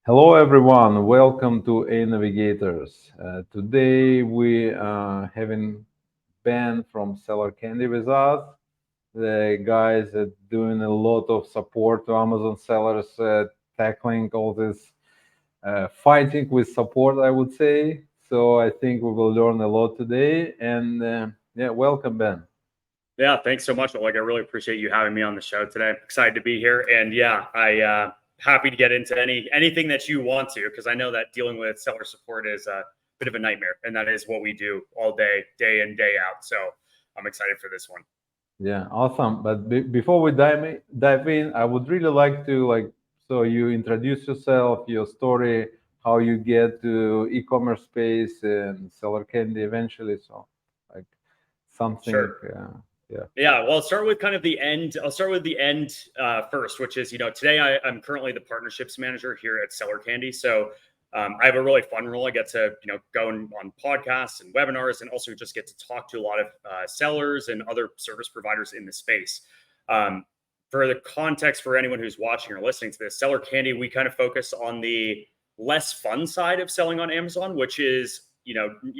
Hello, everyone. Welcome to A Navigators. Today we having Ben from Seller Candy with us. The guys are doing a lot of support to Amazon sellers, tackling all this fighting with support, I would say. So I think we will learn a lot today. And yeah, welcome, Ben. Yeah, thanks so much, Oleg. I really appreciate you having me on the show today. Excited to be here, and yeah, I happy to get into anything that you want to, because I know that dealing with seller support is a bit of a nightmare, and that is what we do all day in, day out. So I'm excited for this one. Yeah, awesome. But before we dive in, I would really like to so you introduce yourself, your story, how you get to e-commerce space and seller candy eventually. So, like something, Sure. yeah. Yeah, well, I'll start with kind of the end. I'll start with the end first, which is, today I'm currently the partnerships manager here at Seller Candy. So I have a really fun role. I get to, go on podcasts and webinars, and also just get to talk to a lot of sellers and other service providers in the space. Um, for the context for anyone who's watching or listening to this, Seller Candy, we kind of focus on the less fun side of selling on Amazon, which is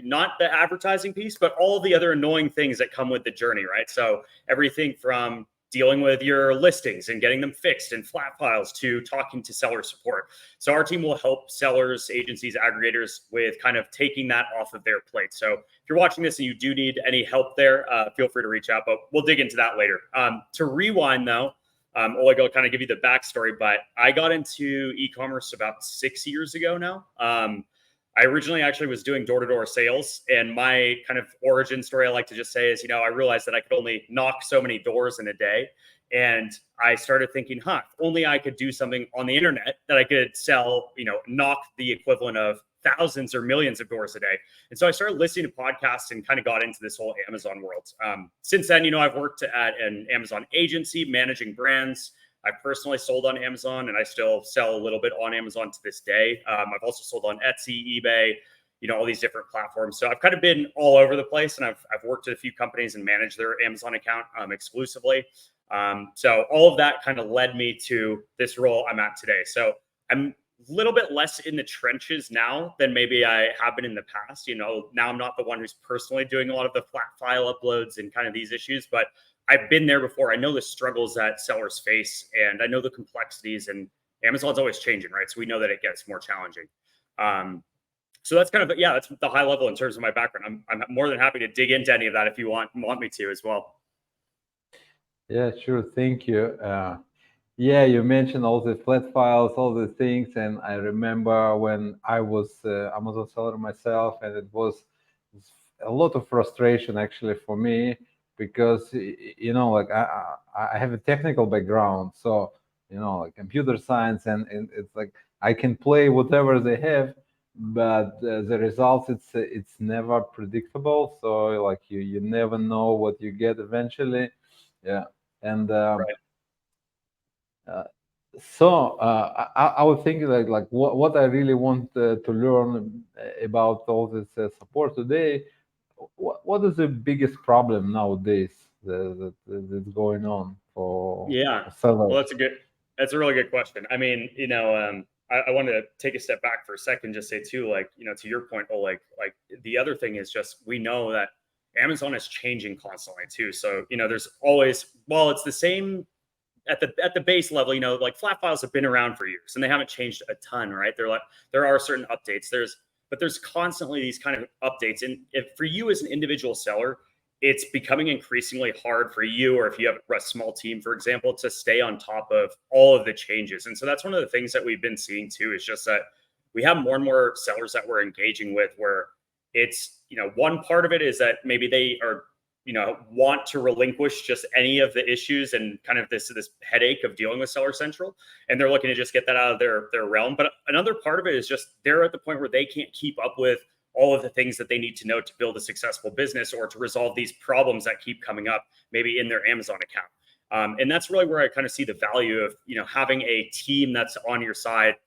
not the advertising piece, but all the other annoying things that come with the journey, right? So everything from dealing with your listings and getting them fixed and flat files to talking to seller support. So our team will help sellers, agencies, aggregators with kind of taking that off of their plate. So if you're watching this and you do need any help there, feel free to reach out, but we'll dig into that later. To rewind though, Oleg, I'll kind of give you the backstory, but I got into e-commerce about 6 years ago now. I originally actually was doing door-to-door sales, and my kind of origin story I like to just say is, I realized that I could only knock so many doors in a day. And I started thinking, if only I could do something on the internet that I could sell, knock the equivalent of thousands or millions of doors a day. And so I started listening to podcasts and kind of got into this whole Amazon world. Since then, I've worked at an Amazon agency managing brands. I personally sold on Amazon, and I still sell a little bit on Amazon to this day. I've also sold on Etsy, eBay, all these different platforms. So I've kind of been all over the place, and I've worked at a few companies and managed their Amazon account exclusively. So all of that kind of led me to this role I'm at today. So I'm a little bit less in the trenches now than maybe I have been in the past. Now I'm not the one who's personally doing a lot of the flat file uploads and kind of these issues, but I've been there before. I know the struggles that sellers face, and I know the complexities, and Amazon's always changing, right? So we know that it gets more challenging. So that's kind of, yeah, that's the high level in terms of my background. I'm more than happy to dig into any of that if you want me to as well. Yeah, sure. Thank you. Yeah, you mentioned all the flat files, all the things, and I remember when I was Amazon seller myself, and it was a lot of frustration actually for me because like I have a technical background, so like computer science, and it's like I can play whatever they have, but the results it's never predictable. So like you never know what you get eventually. Yeah, and. Right. Uh, I was thinking like what I really want to learn about all this support today. What is the biggest problem nowadays that's going on Yeah. for sellers? Well, that's a really good question. I mean, I want to take a step back for a second, just say too, like, to your point, Oleg, like the other thing is just, we know that Amazon is changing constantly too. So, there's always, while it's the same at the base level, like flat files have been around for years and they haven't changed a ton, right? There are certain updates. But there's constantly these kind of updates. And if for you as an individual seller, it's becoming increasingly hard for you, or if you have a small team, for example, to stay on top of all of the changes. And so that's one of the things that we've been seeing too, is just that we have more and more sellers that we're engaging with where it's, one part of it is that maybe they are want to relinquish just any of the issues and kind of this headache of dealing with Seller Central, and they're looking to just get that out of their realm. But another part of it is just they're at the point where they can't keep up with all of the things that they need to know to build a successful business or to resolve these problems that keep coming up maybe in their Amazon account. And that's really where I kind of see the value of having a team that's on your side.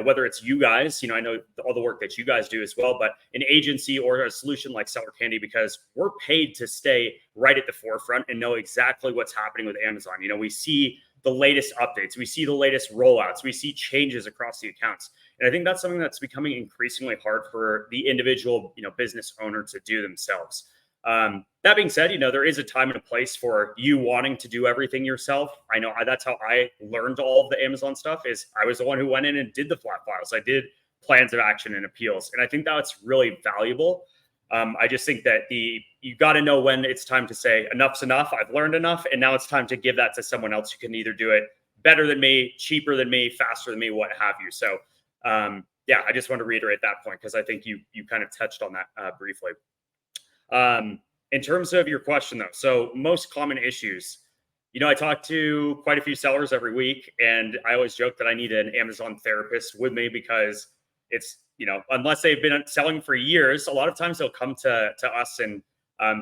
Whether it's you guys, I know all the work that you guys do as well, but an agency or a solution like Seller Candy, because we're paid to stay right at the forefront and know exactly what's happening with Amazon. We see the latest updates. We see the latest rollouts. We see changes across the accounts. And I think that's something that's becoming increasingly hard for the individual, business owner to do themselves. That being said, there is a time and a place for you wanting to do everything yourself. I know that's how I learned all of the Amazon stuff. Is I was the one who went in and did the flat files. I did plans of action and appeals, and I think that's really valuable. I just think that you got to know when it's time to say enough's enough. I've learned enough, and now it's time to give that to someone else who can either do it better than me, cheaper than me, faster than me, what have you. So, yeah, I just want to reiterate that point because I think you kind of touched on that briefly. In terms of your question, though, so most common issues. I talk to quite a few sellers every week, and I always joke that I need an Amazon therapist with me because it's, unless they've been selling for years, a lot of times they'll come to us and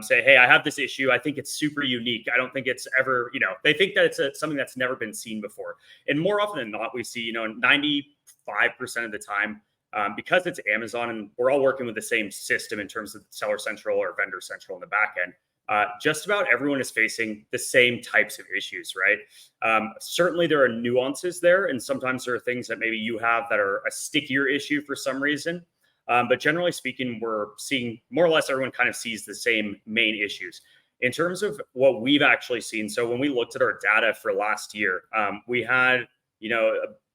say, hey, I have this issue. I think it's super unique. I don't think it's ever, they think that it's something that's never been seen before. And more often than not, we see, 95% of the time, because it's Amazon and we're all working with the same system in terms of Seller Central or Vendor Central in the back end, just about everyone is facing the same types of issues, right? Certainly there are nuances there, and sometimes there are things that maybe you have that are a stickier issue for some reason. But generally speaking, we're seeing more or less everyone kind of sees the same main issues. In terms of what we've actually seen, so when we looked at our data for last year, we had,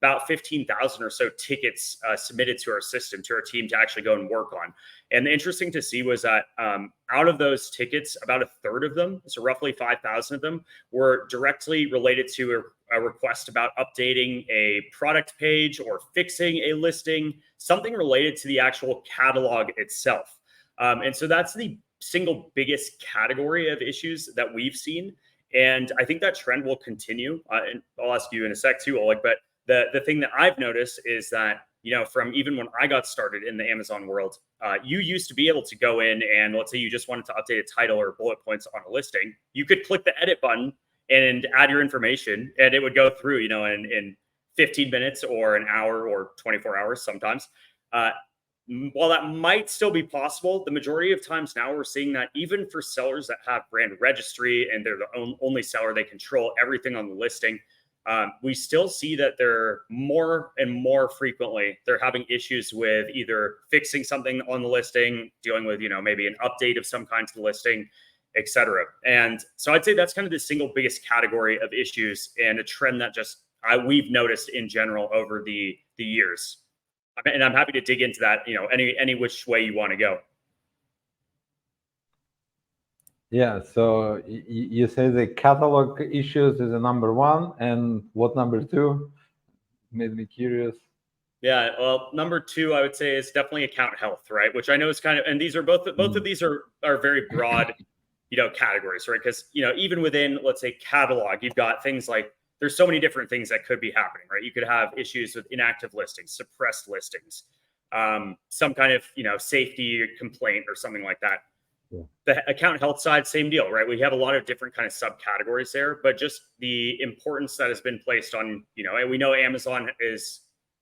about 15,000 or so tickets submitted to our system, to our team to actually go and work on. And the interesting to see was that out of those tickets, about a third of them, so roughly 5,000 of them, were directly related to a request about updating a product page or fixing a listing, something related to the actual catalog itself. And so that's the single biggest category of issues that we've seen. And I think that trend will continue. And I'll ask you in a sec too, Oleg, but the thing that I've noticed is that, from even when I got started in the Amazon world, you used to be able to go in and let's say you just wanted to update a title or bullet points on a listing. You could click the edit button and add your information and it would go through, in 15 minutes or an hour or 24 hours sometimes. While that might still be possible, the majority of times now we're seeing that even for sellers that have brand registry and they're the only seller, they control everything on the listing. We still see that they're more and more frequently, they're having issues with either fixing something on the listing, dealing with, maybe an update of some kind to the listing, etc. And so I'd say that's kind of the single biggest category of issues and a trend that we've noticed in general over the years. And I'm happy to dig into that, any which way you want to go. Yeah, so you say the catalog issues is the number one, and what number two? Made me curious. Yeah, well, number two, I would say is definitely account health, right? Which I know is kind of, and these are both of these are very broad, categories, right? Because even within, let's say, catalog, you've got things like there's so many different things that could be happening, right? You could have issues with inactive listings, suppressed listings, some kind of safety complaint or something like that. Yeah. The account health side, same deal, right? We have a lot of different kind of subcategories there, but just the importance that has been placed on, and we know Amazon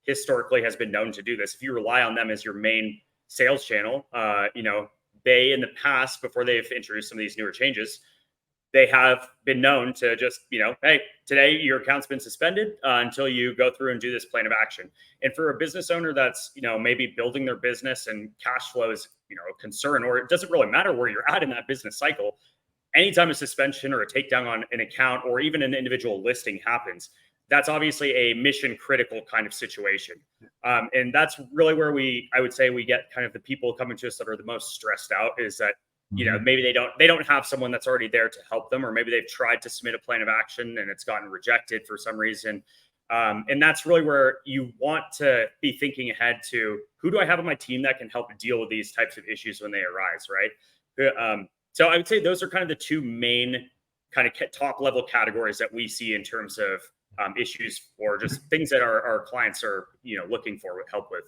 historically has been known to do this. If you rely on them as your main sales channel, they in the past, before they've introduced some of these newer changes, they have been known to just, hey, today your account's been suspended until you go through and do this plan of action. And for a business owner that's, maybe building their business and cash flow is, a concern, or it doesn't really matter where you're at in that business cycle, anytime a suspension or a takedown on an account or even an individual listing happens, that's obviously a mission critical kind of situation. And that's really where I would say we get kind of the people coming to us that are the most stressed out is that, maybe they don't have someone that's already there to help them, or maybe they've tried to submit a plan of action and it's gotten rejected for some reason. And that's really where you want to be thinking ahead to who do I have on my team that can help deal with these types of issues when they arise, right? So I would say those are kind of the two main kind of top level categories that we see in terms of issues or just things that our clients are, looking for help with.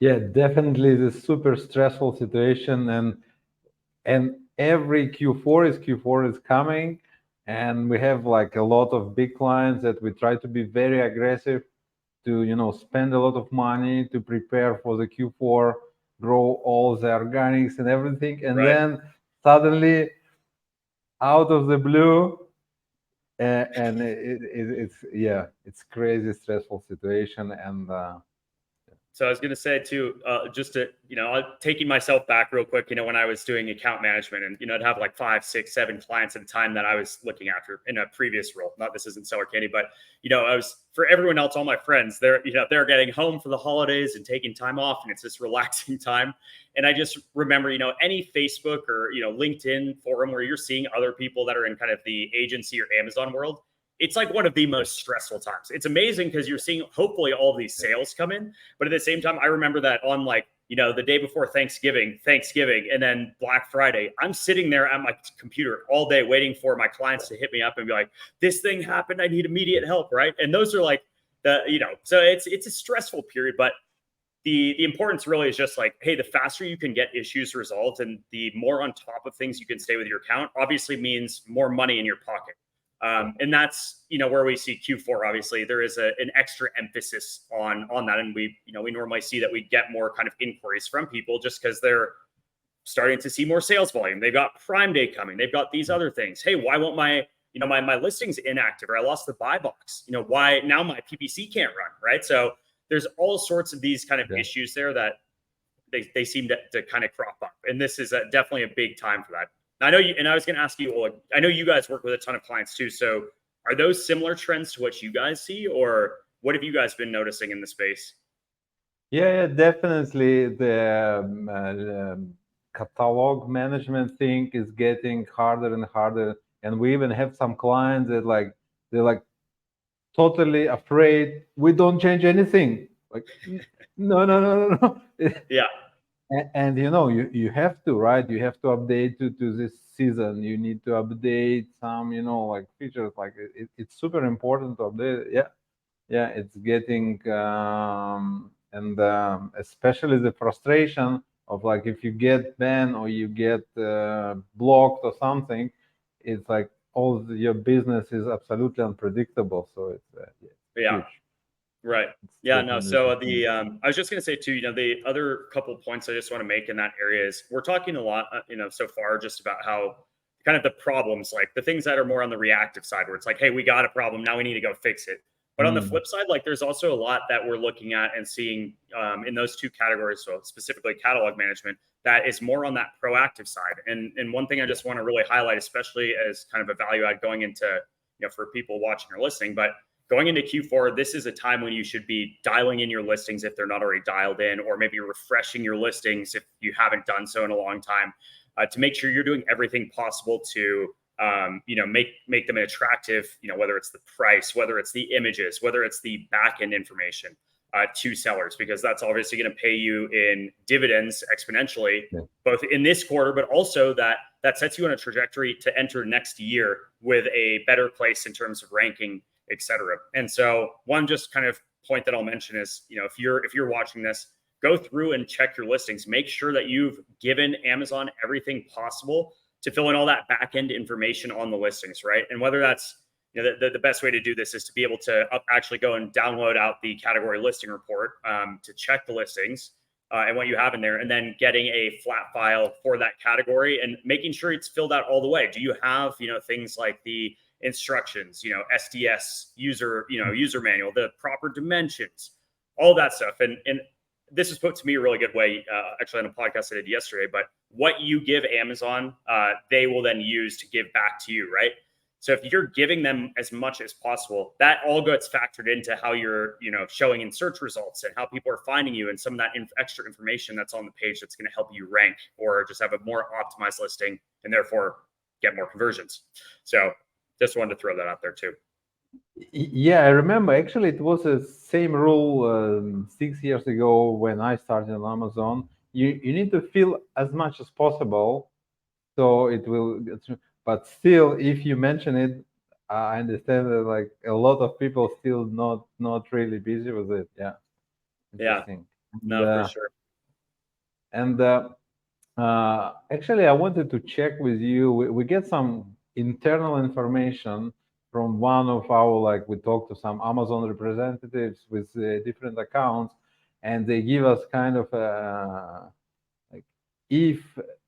Yeah, definitely the super stressful situation, and every Q4 is coming, and we have like a lot of big clients that we try to be very aggressive to spend a lot of money to prepare for the Q4, grow all the organics and everything, and then suddenly out of the blue and it's yeah, it's crazy stressful situation, and So I was going to say too, just to, taking myself back real quick, when I was doing account management and, I'd have like 5, 6, 7 clients at a time that I was looking after in a previous role. Not this isn't Seller Candy, but, I was, for everyone else, all my friends, they're getting home for the holidays and taking time off, and it's this relaxing time. And I just remember, any Facebook or, LinkedIn forum where you're seeing other people that are in kind of the agency or Amazon world, it's like one of the most stressful times. It's amazing because you're seeing hopefully all these sales come in, but at the same time, I remember that on like, the day before Thanksgiving, and then Black Friday, I'm sitting there at my computer all day waiting for my clients to hit me up and be like, this thing happened, I need immediate help, right? And those are like so it's a stressful period, but the importance really is just like, hey, the faster you can get issues resolved and the more on top of things you can stay with your account, obviously means more money in your pocket. And that's where we see Q4. Obviously, there is an extra emphasis on that, and we normally see that we get more kind of inquiries from people just because they're starting to see more sales volume. They've got Prime Day coming. They've got these other things. Hey, why won't my listings inactive, or I lost the buy box? Why now my PPC can't run, right? So there's all sorts of these kind of issues there that they seem to kind of crop up, and this is definitely a big time for that. I know you, and I was going to ask you, Oleg, I know you guys work with a ton of clients too. So are those similar trends to what you guys see, or what have you guys been noticing in the space? yeah, definitely the catalog management thing is getting harder and harder, and we even have some clients that they're like totally afraid we don't change anything. Like, no, no, no, no, no. Yeah. And you have to, right, you have to update to this season, you need to update some like features, like it's super important to update. Yeah, yeah, it's getting and especially the frustration of like if you get banned or you get blocked or something, it's like your business is absolutely unpredictable, so it's yeah, Yeah. huge. Right. It's Yeah, no. definitely So something. I was just going to say too, the other couple of points I just want to make in that area is we're talking a lot, so far just about how kind of the problems, like the things that are more on the reactive side, where it's like, hey, we got a problem, now we need to go fix it. But on the Mm. flip side, like there's also a lot that we're looking at and seeing in those two categories. So specifically catalog management, that is more on that proactive side. And one thing I just want to really highlight, especially as kind of a value add going into, for people watching or listening, but going into Q4, this is a time when you should be dialing in your listings if they're not already dialed in, or maybe refreshing your listings if you haven't done so in a long time, to make sure you're doing everything possible to, make them attractive. Whether it's the price, whether it's the images, whether it's the back end information to sellers, because that's obviously going to pay you in dividends exponentially, Yeah. both in this quarter, but also that sets you on a trajectory to enter next year with a better place in terms of ranking, etc. And so one just kind of point that I'll mention is, if you're watching this, go through and check your listings. Make sure that you've given Amazon everything possible to fill in all that back end information on the listings, right? And whether that's the best way to do this is to be able to actually go and download out the category listing report to check the listings and what you have in there, and then getting a flat file for that category and making sure it's filled out all the way. Do you have things like the instructions, SDS user manual, the proper dimensions, all that stuff. And this was put to me a really good way, actually on a podcast I did yesterday. But what you give Amazon, they will then use to give back to you, right? So if you're giving them as much as possible, that all gets factored into how you're, showing in search results and how people are finding you, and some of that extra information that's on the page that's going to help you rank or just have a more optimized listing and therefore get more conversions. So just wanted to throw that out there too. Yeah, I remember. Actually, it was the same rule 6 years ago when I started on Amazon. You need to fill as much as possible, so it will. But still, if you mention it, I understand that like a lot of people still not really busy with it. Yeah, Yeah, interesting. And no, for sure. and actually, I wanted to check with you. We get some internal information from one of our, like, we talked to some Amazon representatives with different accounts, and they give us kind of like if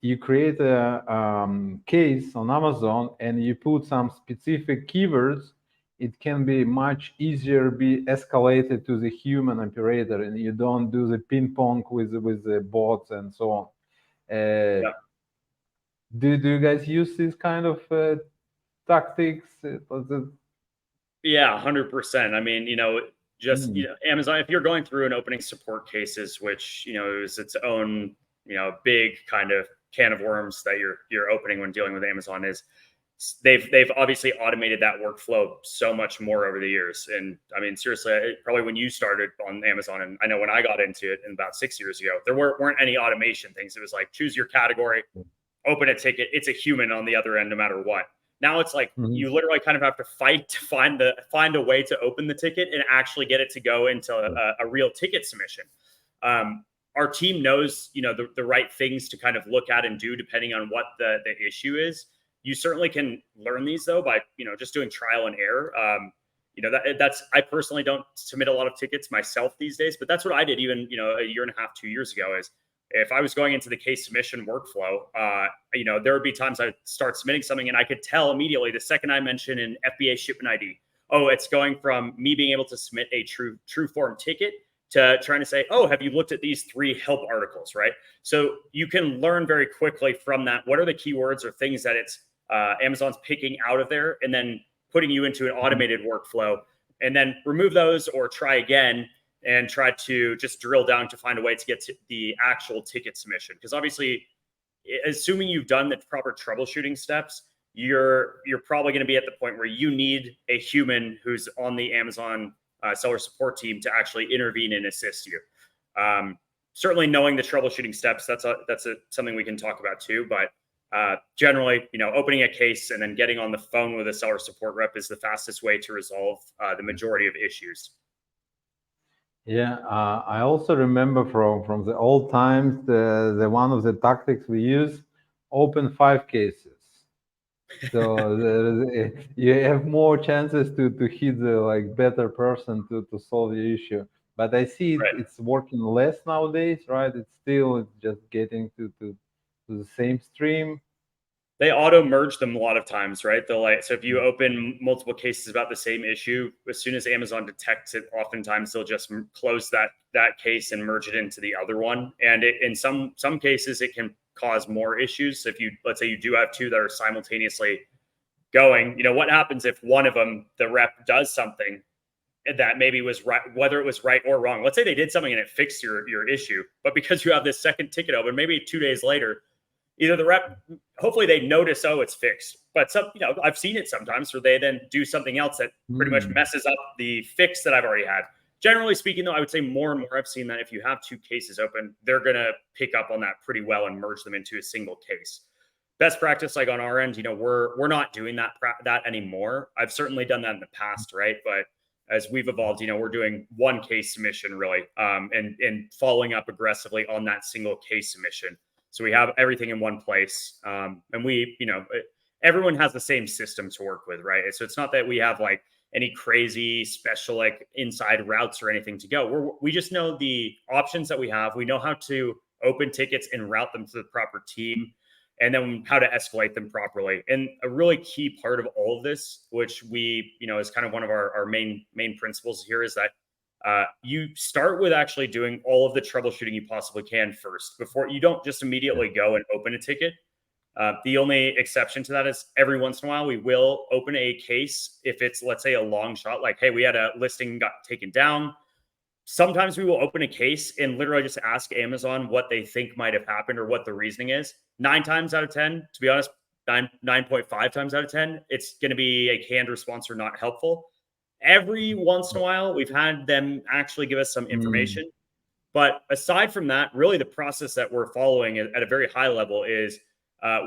you create a case on Amazon and you put some specific keywords, it can be much easier be escalated to the human operator, and you don't do the ping pong with the bots and so on. Uh, Yeah. do you guys use this kind of tactics? Yeah, 100%. I mean, just, Mm, Amazon, if you're going through and opening support cases, which, is its own, big kind of can of worms that you're opening when dealing with Amazon is they've obviously automated that workflow so much more over the years. And I mean, seriously, probably when you started on Amazon, and I know when I got into it in about 6 years ago, there weren't any automation things. It was like choose your category, open a ticket. It's a human on the other end, no matter what. Now it's like mhm, you literally kind of have to fight to find a way to open the ticket and actually get it to go into a real ticket submission. Our team knows, the right things to kind of look at and do depending on what the issue is. You certainly can learn these though by, just doing trial and error. That's I personally don't submit a lot of tickets myself these days, but that's what I did even, a year and a half, 2 years ago. Is if I was going into the case submission workflow, there would be times I'd start submitting something and I could tell immediately the second I mention an FBA shipment ID, oh, it's going from me being able to submit a true form ticket to trying to say, oh, have you looked at these 3 help articles, right? So you can learn very quickly from that. What are the keywords or things that it's Amazon's picking out of there and then putting you into an mhm. automated workflow, and then remove those or try again and try to just drill down to find a way to get to the actual ticket submission. Because obviously, assuming you've done the proper troubleshooting steps, you're probably going to be at the point where you need a human who's on the Amazon seller support team to actually intervene and assist you. Certainly, knowing the troubleshooting steps, that's something we can talk about too. But generally, opening a case and then getting on the phone with a seller support rep is the fastest way to resolve the majority of issues. Yeah, I also remember from the old times the one of the tactics we use, open 5 cases. So you have more chances to hit the like better person to solve the issue. But I see Right. it's working less nowadays, right? It's just getting to the same stream. They auto merge them a lot of times, right? They'll like, so if you open multiple cases about the same issue, as soon as Amazon detects it, oftentimes they'll just close that case and merge it into the other one. And in some cases, it can cause more issues. If you, let's say you do have 2 that are simultaneously going, what happens if one of them, the rep, does something that maybe was right, whether it was right or wrong? Let's say they did something and it fixed your issue, but because you have this second ticket open, maybe 2 days later, either the rep, hopefully they notice, oh, it's fixed. But I've seen it sometimes where they then do something else that pretty much Mm. messes up the fix that I've already had. Generally speaking, though, I would say more and more I've seen that if you have 2 cases open, they're going to pick up on that pretty well and merge them into a single case. Best practice, like on our end, we're not doing that anymore. I've certainly done that in the past, right? But as we've evolved, we're doing 1 case submission really, and following up aggressively on that single case submission. So we have everything in one place, and everyone has the same system to work with, right? So it's not that we have like any crazy special like inside routes or anything to go. We just know the options that we have. We know how to open tickets and route them to the proper team, and then how to escalate them properly. And a really key part of all of this, which we, is kind of one of our main principles here, is that you start with actually doing all of the troubleshooting you possibly can first before you don't just immediately go and open a ticket. The only exception to that is every once in a while we will open a case if it's, let's say, a long shot, like, hey, we had a listing got taken down. Sometimes we will open a case and literally just ask Amazon what they think might have happened or what the reasoning is. 9 times out of 10, to be honest, 9.5 times out of 10, it's going to be a canned response or not helpful. Every once in a while, we've had them actually give us some Mm. information. But aside from that, really the process that we're following at a very high level is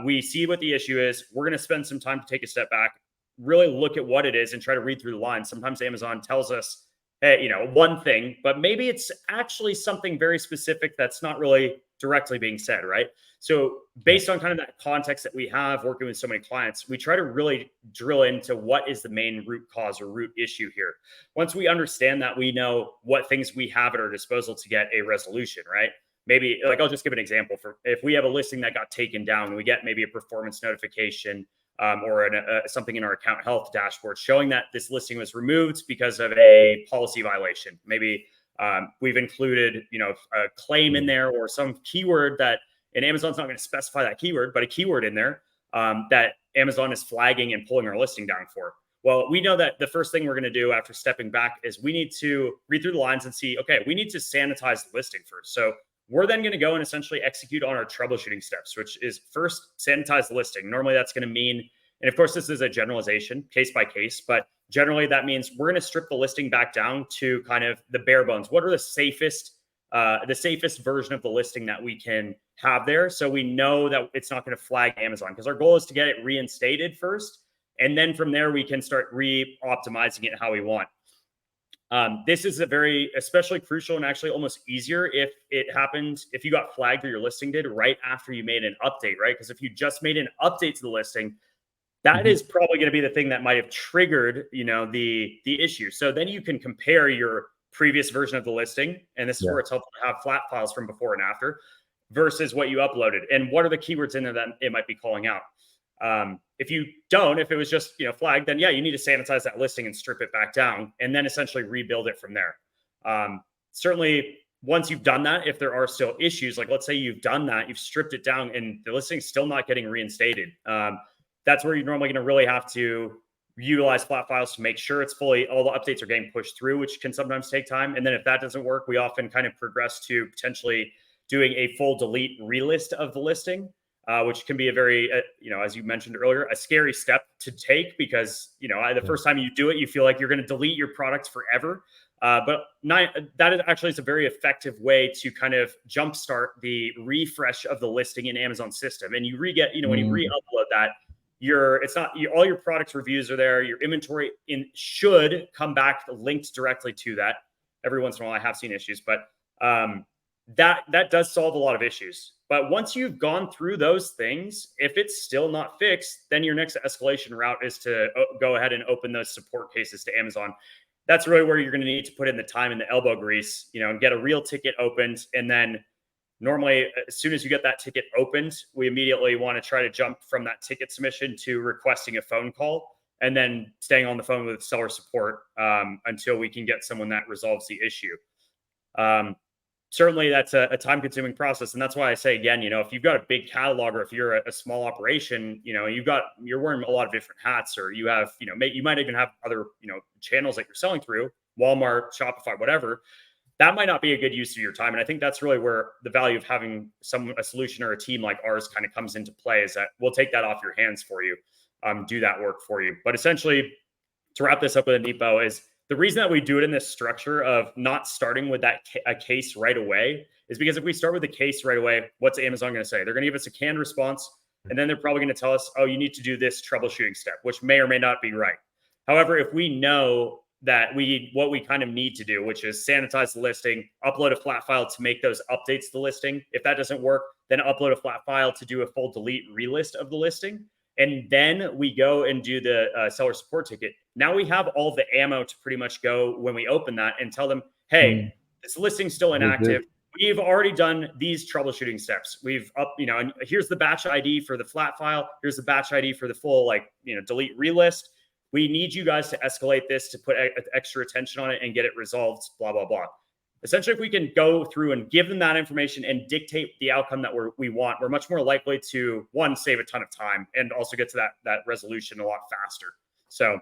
we see what the issue is. We're going to spend some time to take a step back, really look at what it is and try to read through the lines. Sometimes Amazon tells us, hey, one thing, but maybe it's actually something very specific that's not really directly being said, right? So Yeah. based on kind of that context that we have working with so many clients, we try to really drill into what is the main root cause or root issue here. Once we understand that, we know what things we have at our disposal to get a resolution, right? maybe like I'll just give an example. For if we have a listing that got taken down, we get maybe a performance notification or something in our account health dashboard showing that this listing was removed because of a policy violation. Maybe we've included, a claim in there or some keyword that, and Amazon's not going to specify that keyword, but a keyword in there that Amazon is flagging and pulling our listing down for. Well, we know that the first thing we're going to do after stepping back is we need to read through the lines and see, okay, we need to sanitize the listing first. So we're then going to go and essentially execute on our troubleshooting steps, which is first sanitize the listing. Normally that's going to mean, and of course this is a generalization case by case, but generally that means we're going to strip the listing back down to kind of the bare bones. What are the safest version of the listing that we can have there, so we know that it's not going to flag Amazon, because our goal is to get it reinstated first. And then from there, we can start re-optimizing it how we want. This is especially crucial and actually almost easier if you got flagged or your listing did right after you made an update, right? Because if you just made an update to the listing, that is probably going to be the thing that might have triggered, the issue. So then you can compare your previous version of the listing, and this is where it's helpful to have flat files from before and after versus what you uploaded, and what are the keywords in there that it might be calling out. If it was just, flagged, then you need to sanitize that listing and strip it back down and then essentially rebuild it from there. Certainly once you've done that, if there are still issues, like let's say you've done that, you've stripped it down and the listing's still not getting reinstated. That's where you're normally going to really have to utilize flat files to make sure all the updates are getting pushed through, which can sometimes take time. And then if that doesn't work, we often kind of progress to potentially doing a full delete relist of the listing. Which can be a very, as you mentioned earlier, a scary step to take, because, the first time you do it, you feel like you're going to delete your product forever. But is a very effective way to kind of jumpstart the refresh of the listing in Amazon system. And you when you re-upload that, all your products reviews are there. Your inventory should come back linked directly to that. Every once in a while, I have seen issues, but that does solve a lot of issues. But once you've gone through those things, if it's still not fixed, then your next escalation route is to go ahead and open those support cases to Amazon. That's really where you're going to need to put in the time and the elbow grease, and get a real ticket opened. And then normally, as soon as you get that ticket opened, we immediately want to try to jump from that ticket submission to requesting a phone call, and then staying on the phone with seller support until we can get someone that resolves the issue. Certainly that's a time-consuming process. And that's why I say, again, if you've got a big catalog, or if you're a small operation, you're wearing a lot of different hats, or you have, you might even have other, channels that you're selling through, Walmart, Shopify, whatever. That might not be a good use of your time. And I think that's really where the value of having a solution or a team like ours kind of comes into play, is that we'll take that off your hands for you, do that work for you. But essentially, to wrap this up with a Nepo, is the reason that we do it in this structure of not starting with a case right away is because if we start with a case right away, what's Amazon going to say? They're going to give us a canned response, and then they're probably going to tell us, oh, you need to do this troubleshooting step, which may or may not be right. However, if we know that what we kind of need to do, which is sanitize the listing, upload a flat file to make those updates to the listing. If that doesn't work, then upload a flat file to do a full delete relist of the listing. And then we go and do the seller support ticket. Now we have all the ammo to pretty much go when we open that and tell them, hey, this listing's still inactive. We've already done these troubleshooting steps. And here's the batch ID for the flat file. Here's the batch ID for the full, delete relist. We need you guys to escalate this to put extra attention on it and get it resolved, blah, blah, blah. Essentially, if we can go through and give them that information and dictate the outcome that we want, we're much more likely to, one, save a ton of time, and also get to that resolution a lot faster. So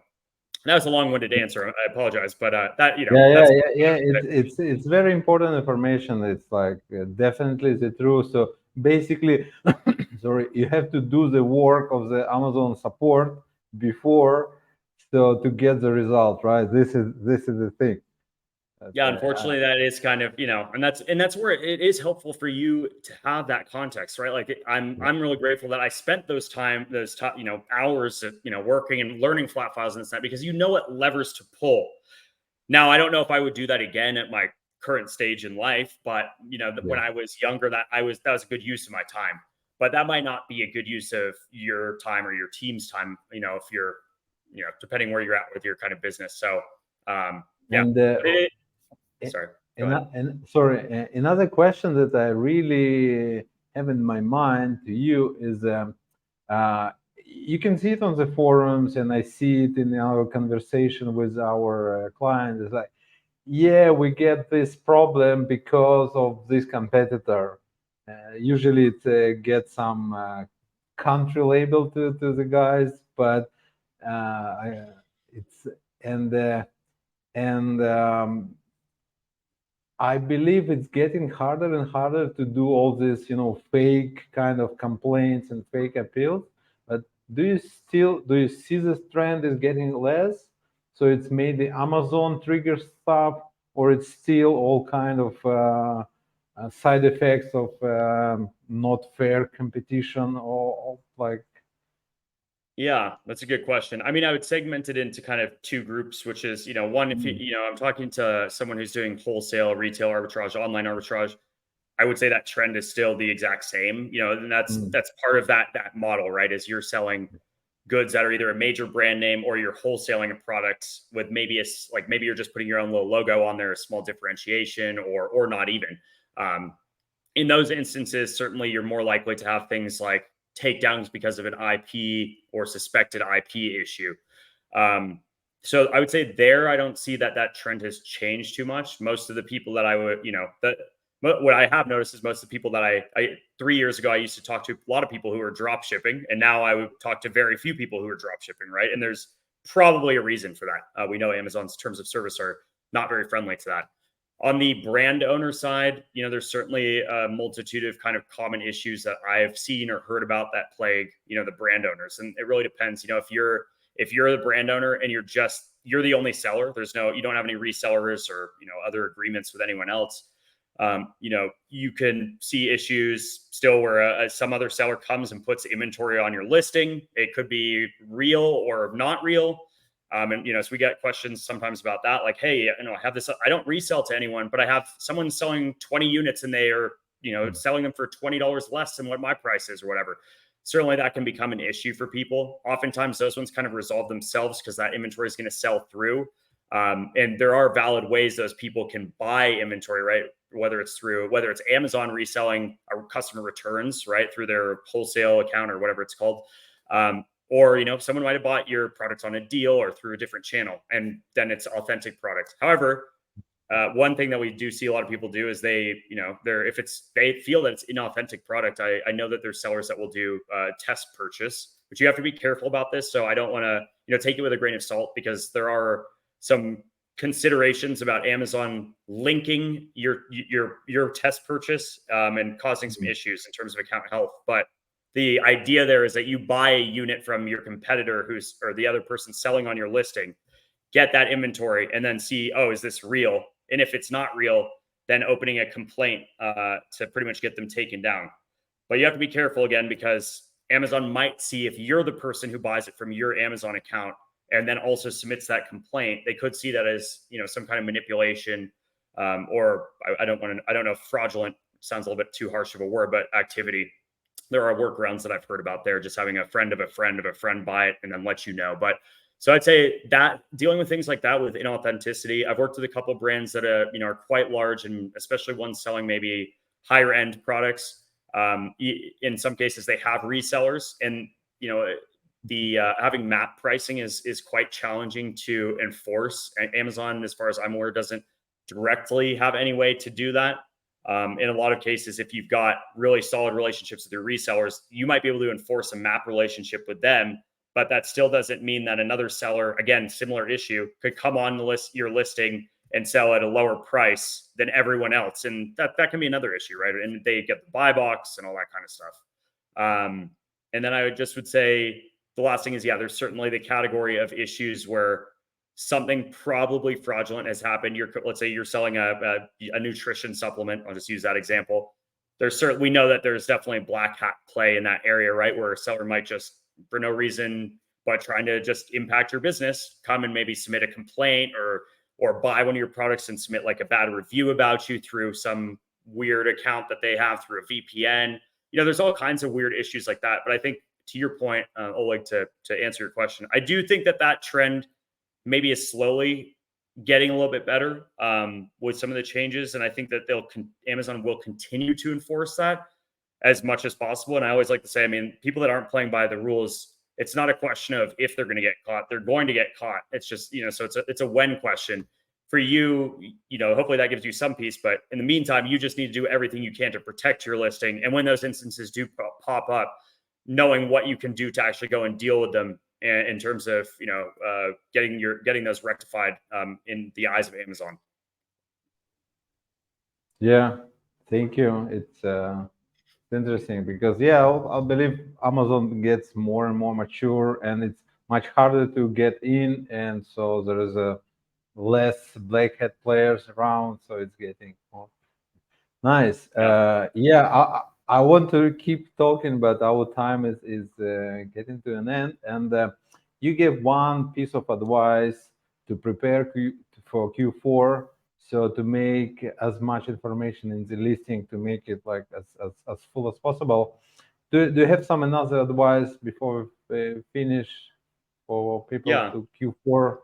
that was a long-winded answer. I apologize, but It's very important information. It's like definitely the truth. So basically, sorry, you have to do the work of the Amazon support before, so to get the result, right? This is the thing. Unfortunately, that is kind of, and that's where it is helpful for you to have that context, right? Like I'm really grateful that I spent those hours of, working and learning flat files and that, because what levers to pull. Now, I don't know if I would do that again at my current stage in life, but when I was younger, that was a good use of my time. But that might not be a good use of your time or your team's time, if you're, depending where you're at with your kind of business. So, And sorry. Go ahead. And sorry, another question that I really have in my mind to you is uh, you can see it on the forums, and I see it in our conversation with our clients. It's like, yeah, we get this problem because of this competitor. Usually it gets some country label to the guys, but it's and and I believe it's getting harder and harder to do all this, fake kind of complaints and fake appeals. But do you see this trend is getting less? So it's maybe Amazon trigger stuff, or it's still all kind of side effects of not fair competition, or like. Yeah, that's a good question. I mean, I would segment it into kind of two groups, which is, one, if Mm, I'm talking to someone who's doing wholesale, retail arbitrage, online arbitrage, I would say that trend is still the exact same, and that's mm, that's part of that model, right? Is you're selling goods that are either a major brand name or you're wholesaling a product with maybe like maybe you're just putting your own little logo on there, a small differentiation, or not even. Um, in those instances, certainly you're more likely to have things like takedowns because of an IP or suspected IP issue. Um, so I would say there, I don't see that trend has changed too much. Most of the people that I would, that what I have noticed is most of the people that I 3 years ago, I used to talk to a lot of people who were drop shipping, and now I would talk to very few people who are drop shipping, right? And there's probably a reason for that. We know Amazon's terms of service are not very friendly to that. On the brand owner side, there's certainly a multitude of kind of common issues that I've seen or heard about that plague, the brand owners. And it really depends, if you're the brand owner and you're the only seller, you don't have any resellers or, other agreements with anyone else. You can see issues still where some other seller comes and puts inventory on your listing. It could be real or not real. And so we get questions sometimes about that, like, hey, I have this, I don't resell to anyone, but I have someone selling 20 units and they are, selling them for $20 less than what my price is or whatever. Certainly that can become an issue for people. Oftentimes those ones kind of resolve themselves because that inventory is going to sell through. And there are valid ways those people can buy inventory, right? Whether it's Amazon reselling a customer returns, right, through their wholesale account or whatever it's called. Or someone might have bought your product on a deal or through a different channel, and then it's authentic product. However, one thing that we do see a lot of people do is they feel that it's inauthentic product. I know that there's sellers that will do test purchase, but you have to be careful about this. So I don't want to take it with a grain of salt, because there are some considerations about Amazon linking your test purchase and causing some mm, issues in terms of account health. But the idea there is that you buy a unit from your competitor or the other person selling on your listing, get that inventory, and then see, oh, is this real? And if it's not real, then opening a complaint to pretty much get them taken down. But you have to be careful again, because Amazon might see if you're the person who buys it from your Amazon account and then also submits that complaint. They could see that as some kind of manipulation, or I don't know if fraudulent sounds a little bit too harsh of a word, but activity. There are workarounds that I've heard about there, just having a friend of a friend of a friend buy it and then let you know. But so I'd say that dealing with things like that with inauthenticity, I've worked with a couple of brands that are quite large, and especially ones selling maybe higher end products. In some cases, they have resellers, and the having map pricing is quite challenging to enforce. Amazon, as far as I'm aware, doesn't directly have any way to do that. In a lot of cases, if you've got really solid relationships with your resellers, you might be able to enforce a map relationship with them. But that still doesn't mean that another seller, again, similar issue, could come on your listing and sell at a lower price than everyone else. And that can be another issue, right? And they get the buy box and all that kind of stuff. And then I would say the last thing is, yeah, there's certainly the category of issues where something probably fraudulent has happened. Let's say you're selling a nutrition supplement. I'll just use that example. We know that there's definitely a black hat play in that area, right? Where a seller might just, for no reason, but trying to just impact your business, come and maybe submit a complaint or buy one of your products and submit like a bad review about you through some weird account that they have through a VPN. There's all kinds of weird issues like that. But I think, to your point, Oleg, to answer your question, I do think that trend maybe is slowly getting a little bit better with some of the changes, and I think that Amazon will continue to enforce that as much as possible. And I always like to say, I mean, people that aren't playing by the rules, it's not a question of if they're going to get caught; they're going to get caught. It's just, so it's a when question for you. Hopefully that gives you some peace. But in the meantime, you just need to do everything you can to protect your listing. And when those instances do pop up, knowing what you can do to actually go and deal with them in terms of getting those rectified in the eyes of Amazon. Yeah, thank you. It's interesting because yeah, I believe Amazon gets more and more mature, and it's much harder to get in, and so there is a less black hat players around, so it's getting more nice. Yeah. Yeah, I want to keep talking, but our time is getting to an end. And you gave one piece of advice to prepare for Q4, so to make as much information in the listing to make it like as full as possible. Do you have some another advice before we finish for people Yeah. to Q4?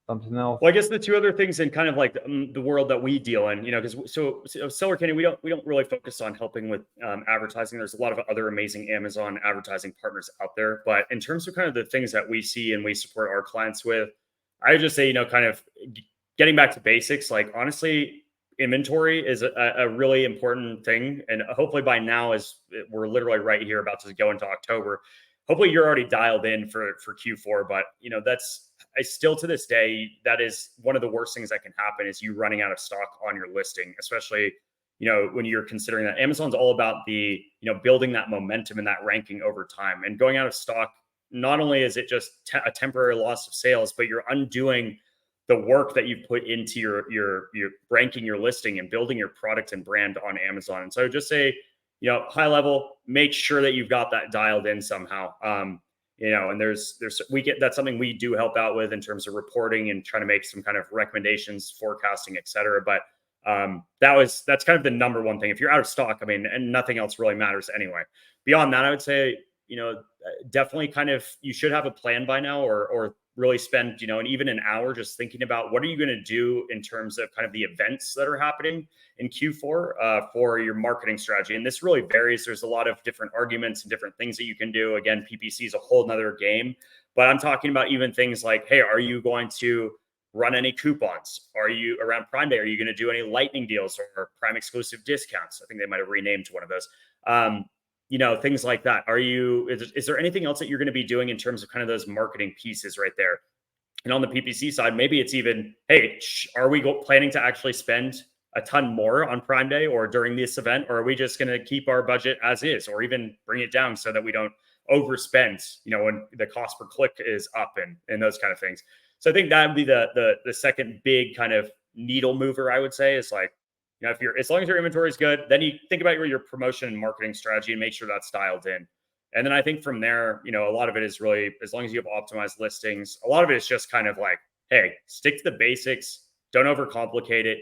Something else? Well, I guess the two other things in kind of like the world that we deal in, because so Seller Candy, we don't really focus on helping with advertising. There's a lot of other amazing Amazon advertising partners out there, but in terms of kind of the things that we see and we support our clients with, I would just say, kind of getting back to basics. Like honestly, inventory is a really important thing, and hopefully by now, as we're literally right here about to go into October, hopefully you're already dialed in for Q4. But that's I still to this day, that is one of the worst things that can happen is you running out of stock on your listing, especially, when you're considering that Amazon's all about the, building that momentum and that ranking over time, and going out of stock. Not only is it just a temporary loss of sales, but you're undoing the work that you've put into your ranking your listing and building your product and brand on Amazon. And so I would just say, high level, make sure that you've got that dialed in somehow. And we get that's something we do help out with in terms of reporting and trying to make some kind of recommendations, forecasting, et cetera. But that's kind of the number one thing. If you're out of stock, I mean, and nothing else really matters anyway. Beyond that, I would say, definitely kind of you should have a plan by now, or really spend, and even an hour just thinking about what are you going to do in terms of kind of the events that are happening in Q4 for your marketing strategy. And this really varies. There's a lot of different arguments and different things that you can do. Again, PPC is a whole nother game, but I'm talking about even things like, hey, are you going to run any coupons? Are you around Prime Day? Are you going to do any lightning deals or Prime exclusive discounts? I think they might have renamed one of those. Things like that. Is there anything else that you're going to be doing in terms of kind of those marketing pieces right there? And on the PPC side, maybe it's even, hey, are we planning to actually spend a ton more on Prime Day or during this event? Or are we just going to keep our budget as is, or even bring it down so that we don't overspend, when the cost per click is up and those kind of things. So I think that would be the second big kind of needle mover, I would say, is like, as long as your inventory is good, then you think about your promotion and marketing strategy and make sure that's dialed in. And then I think from there, a lot of it is really, as long as you have optimized listings, a lot of it is just kind of like, hey, stick to the basics, don't overcomplicate it.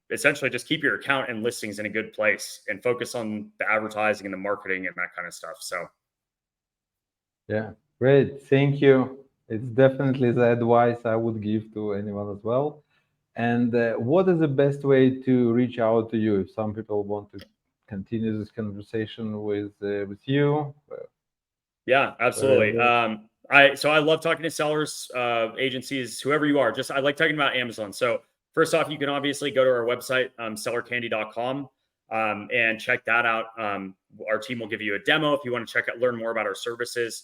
Essentially just keep your account and listings in a good place and focus on the advertising and the marketing and that kind of stuff. So Yeah, great. Thank you. It's definitely the advice I would give to anyone as well. And what is the best way to reach out to you if some people want to continue this conversation with you? yeah, Where is absolutely. it? I love talking to sellers, agencies, whoever you are. Just I like talking about Amazon. So first off, you can obviously go to our website, sellercandy.com, and check that out. Our team will give you a demo if you want to learn more about our services.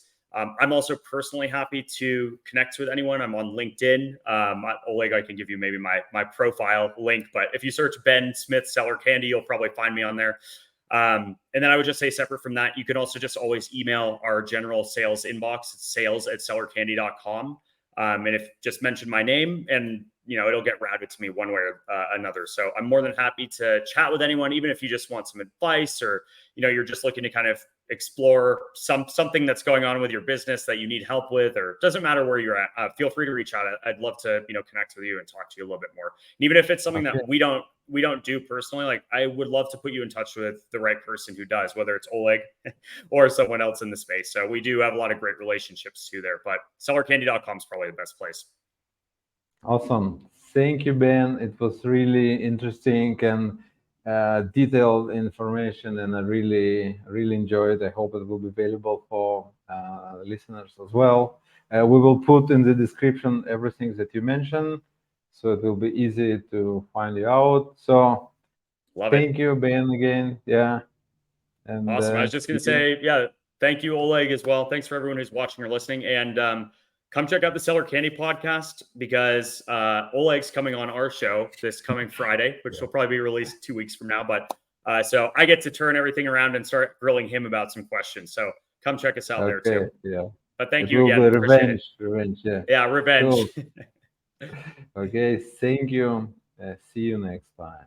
I'm also personally happy to connect with anyone. I'm on LinkedIn. Oleg, I can give you maybe my profile link, but if you search Ben Smith Seller Candy, you'll probably find me on there. And then I would just say, separate from that, you can also just always email our general sales inbox. It's sales@sellercandy.com. And if just mention my name, and it'll get routed to me one way or another. So I'm more than happy to chat with anyone, even if you just want some advice, or you're just looking to kind of explore something that's going on with your business that you need help with, or it doesn't matter where you're at. Feel free to reach out. I'd love to connect with you and talk to you a little bit more. And even if it's something Okay. that we don't do personally, like I would love to put you in touch with the right person who does, whether it's Oleg or someone else in the space. So we do have a lot of great relationships too there, but sellercandy.com is probably the best place. Awesome. Thank you, Ben. It was really interesting and detailed information, and I really enjoyed. I hope it will be available for listeners as well. We will put in the description everything that you mentioned, so it will be easy to find you out. So Love it. thank you, Ben, again. Yeah, and Awesome. I was just going see to you. say, yeah, thank you, Oleg, as well. Thanks for everyone who's watching or listening. And come check out the Seller Candy podcast because Oleg's coming on our show this coming Friday, which will probably be released 2 weeks from now. But so I get to turn everything around and start grilling him about some questions. So come check us out there Okay, too. yeah. But thank It you will be again. Appreciate it. revenge. Yeah. Yeah, revenge. Cool. Okay, thank you. See you next time.